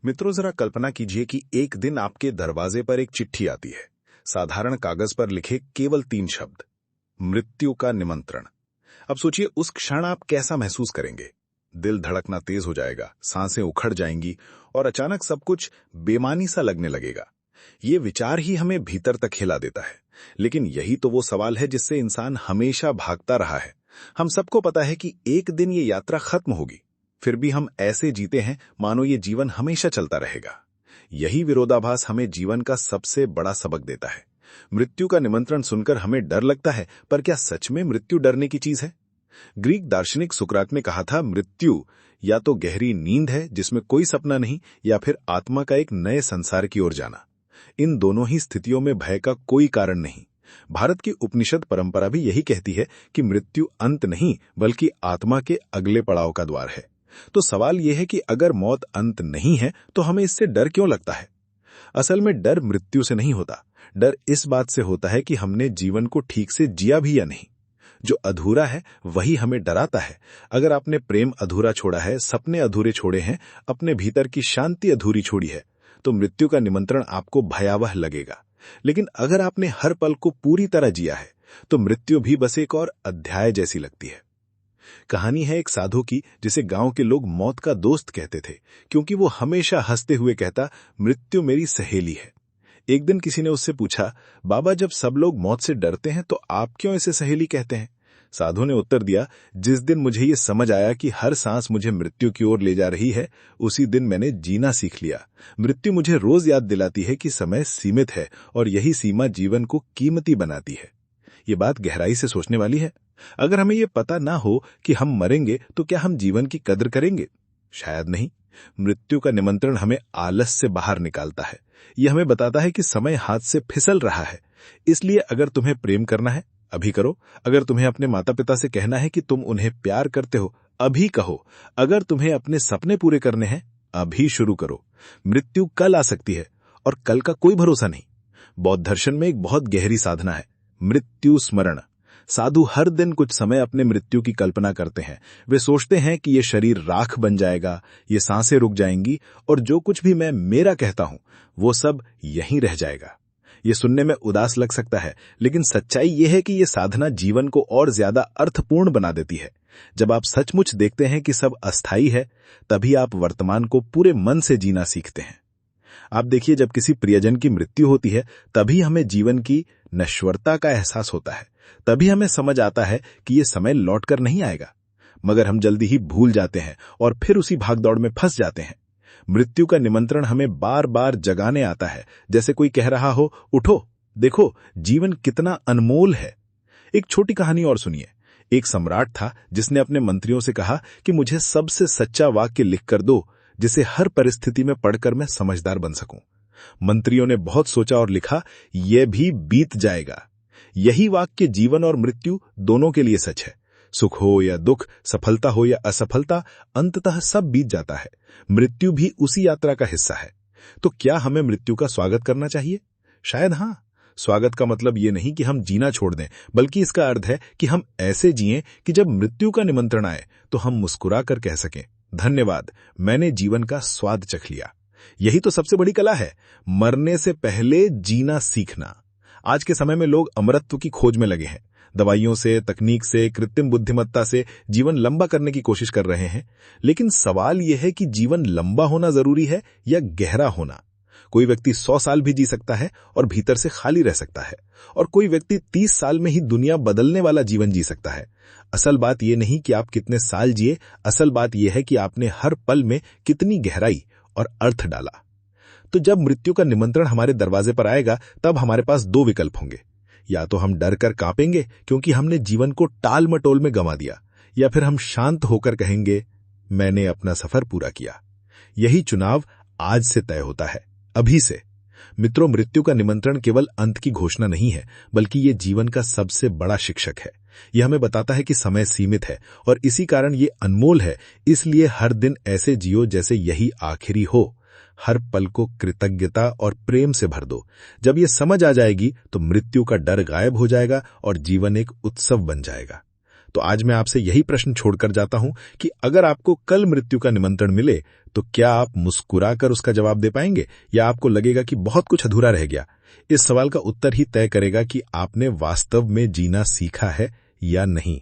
मित्रों, जरा कल्पना कीजिए कि एक दिन आपके दरवाजे पर एक चिट्ठी आती है। साधारण कागज पर लिखे केवल 3 शब्द, मृत्यु का निमंत्रण। अब सोचिए उस क्षण आप कैसा महसूस करेंगे। दिल धड़कना तेज हो जाएगा, सांसें उखड़ जाएंगी और अचानक सब कुछ बेमानी सा लगने लगेगा। ये विचार ही हमें भीतर तक हिला देता है। लेकिन यही तो वो सवाल है जिससे इंसान हमेशा भागता रहा है। हम सबको पता है कि एक दिन ये यात्रा खत्म होगी, फिर भी हम ऐसे जीते हैं मानो ये जीवन हमेशा चलता रहेगा। यही विरोधाभास हमें जीवन का सबसे बड़ा सबक देता है। मृत्यु का निमंत्रण सुनकर हमें डर लगता है, पर क्या सच में मृत्यु डरने की चीज है? ग्रीक दार्शनिक सुकरात ने कहा था, मृत्यु या तो गहरी नींद है जिसमें कोई सपना नहीं, या फिर आत्मा का एक नए संसार की ओर जाना। इन दोनों ही स्थितियों में भय का कोई कारण नहीं। भारत की उपनिषद परंपरा भी यही कहती है कि मृत्यु अंत नहीं, बल्कि आत्मा के अगले पड़ाव का द्वार है। तो सवाल यह है कि अगर मौत अंत नहीं है तो हमें इससे डर क्यों लगता है? असल में डर मृत्यु से नहीं होता। डर इस बात से होता है कि हमने जीवन को ठीक से जिया भी या नहीं। जो अधूरा है वही हमें डराता है। अगर आपने प्रेम अधूरा छोड़ा है, सपने अधूरे छोड़े हैं, अपने भीतर की शांति अधूरी छोड़ी है, तो मृत्यु का निमंत्रण आपको भयावह लगेगा। लेकिन अगर आपने हर पल को पूरी तरह जिया है, तो मृत्यु भी बस एक और अध्याय जैसी लगती है। कहानी है एक साधु की, जिसे गांव के लोग मौत का दोस्त कहते थे, क्योंकि वो हमेशा हंसते हुए कहता, मृत्यु मेरी सहेली है। एक दिन किसी ने उससे पूछा, बाबा, जब सब लोग मौत से डरते हैं तो आप क्यों इसे सहेली कहते हैं? साधु ने उत्तर दिया, जिस दिन मुझे ये समझ आया कि हर सांस मुझे मृत्यु की ओर ले जा रही है, उसी दिन मैंने जीना सीख लिया। मृत्यु मुझे रोज याद दिलाती है कि समय सीमित है और यही सीमा जीवन को कीमती बनाती है। ये बात गहराई से सोचने वाली है। अगर हमें ये पता ना हो कि हम मरेंगे, तो क्या हम जीवन की कद्र करेंगे? शायद नहीं। मृत्यु का निमंत्रण हमें आलस से बाहर निकालता है। यह हमें बताता है कि समय हाथ से फिसल रहा है। इसलिए अगर तुम्हें प्रेम करना है, अभी करो। अगर तुम्हें अपने माता पिता से कहना है कि तुम उन्हें प्यार करते हो, अभी कहो। अगर तुम्हें अपने सपने पूरे करने हैं, अभी शुरू करो। मृत्यु कल आ सकती है और कल का कोई भरोसा नहीं। बौद्ध दर्शन में एक बहुत गहरी साधना है, मृत्यु स्मरण। साधु हर दिन कुछ समय अपने मृत्यु की कल्पना करते हैं। वे सोचते हैं कि ये शरीर राख बन जाएगा, ये सांसें रुक जाएंगी और जो कुछ भी मैं मेरा कहता हूं वो सब यहीं रह जाएगा। ये सुनने में उदास लग सकता है, लेकिन सच्चाई ये है कि ये साधना जीवन को और ज्यादा अर्थपूर्ण बना देती है। जब आप सचमुच देखते हैं कि सब अस्थायी है, तभी आप वर्तमान को पूरे मन से जीना सीखते हैं। आप देखिए, जब किसी प्रियजन की मृत्यु होती है, तभी हमें जीवन की नश्वरता का एहसास होता है। तभी हमें समझ आता है कि ये समय लौटकर नहीं आएगा। मगर हम जल्दी ही भूल जाते हैं और फिर उसी भागदौड़ में फंस जाते हैं। मृत्यु का निमंत्रण हमें बार बार जगाने आता है, जैसे कोई कह रहा हो, उठो, देखो जीवन कितना अनमोल है। एक छोटी कहानी और सुनिए। एक सम्राट था जिसने अपने मंत्रियों से कहा कि मुझे सबसे सच्चा वाक्य लिख कर दो, जिसे हर परिस्थिति में पढ़कर मैं समझदार बन सकूं। मंत्रियों ने बहुत सोचा और लिखा, यह भी बीत जाएगा। यही वाक्य जीवन और मृत्यु दोनों के लिए सच है। सुख हो या दुख, सफलता हो या असफलता, अंततः सब बीत जाता है। मृत्यु भी उसी यात्रा का हिस्सा है। तो क्या हमें मृत्यु का स्वागत करना चाहिए? शायद हां। स्वागत का मतलब ये नहीं कि हम जीना छोड़ दें, बल्कि इसका अर्थ है कि हम ऐसे जिएं कि जब मृत्यु का निमंत्रण आए तो हम मुस्कुरा कर कह सकें, धन्यवाद, मैंने जीवन का स्वाद चख लिया। यही तो सबसे बड़ी कला है, मरने से पहले जीना सीखना। आज के समय में लोग अमरत्व की खोज में लगे हैं। दवाइयों से, तकनीक से, कृत्रिम बुद्धिमत्ता से जीवन लंबा करने की कोशिश कर रहे हैं। लेकिन सवाल यह है कि जीवन लंबा होना जरूरी है या गहरा होना? कोई व्यक्ति 100 साल भी जी सकता है और भीतर से खाली रह सकता है, और कोई व्यक्ति 30 साल में ही दुनिया बदलने वाला जीवन जी सकता है। असल बात यह नहीं कि आप कितने साल जिए, असल बात यह है कि आपने हर पल में कितनी गहराई और अर्थ डाला। तो जब मृत्यु का निमंत्रण हमारे दरवाजे पर आएगा, तब हमारे पास 2 विकल्प होंगे। या तो हम डर कर कांपेंगे क्योंकि हमने जीवन को टाल मटोल में गंवा दिया, या फिर हम शांत होकर कहेंगे, मैंने अपना सफर पूरा किया। यही चुनाव आज से तय होता है, अभी से। मित्रों, मृत्यु का निमंत्रण केवल अंत की घोषणा नहीं है, बल्कि ये जीवन का सबसे बड़ा शिक्षक है। यह हमें बताता है कि समय सीमित है और इसी कारण ये अनमोल है। इसलिए हर दिन ऐसे जियो जैसे यही आखिरी हो। हर पल को कृतज्ञता और प्रेम से भर दो। जब ये समझ आ जाएगी तो मृत्यु का डर गायब हो जाएगा और जीवन एक उत्सव बन जाएगा। तो आज मैं आपसे यही प्रश्न छोड़कर जाता हूं कि अगर आपको कल मृत्यु का निमंत्रण मिले, तो क्या आप मुस्कुराकर उसका जवाब दे पाएंगे या आपको लगेगा कि बहुत कुछ अधूरा रह गया? इस सवाल का उत्तर ही तय करेगा कि आपने वास्तव में जीना सीखा है या नहीं।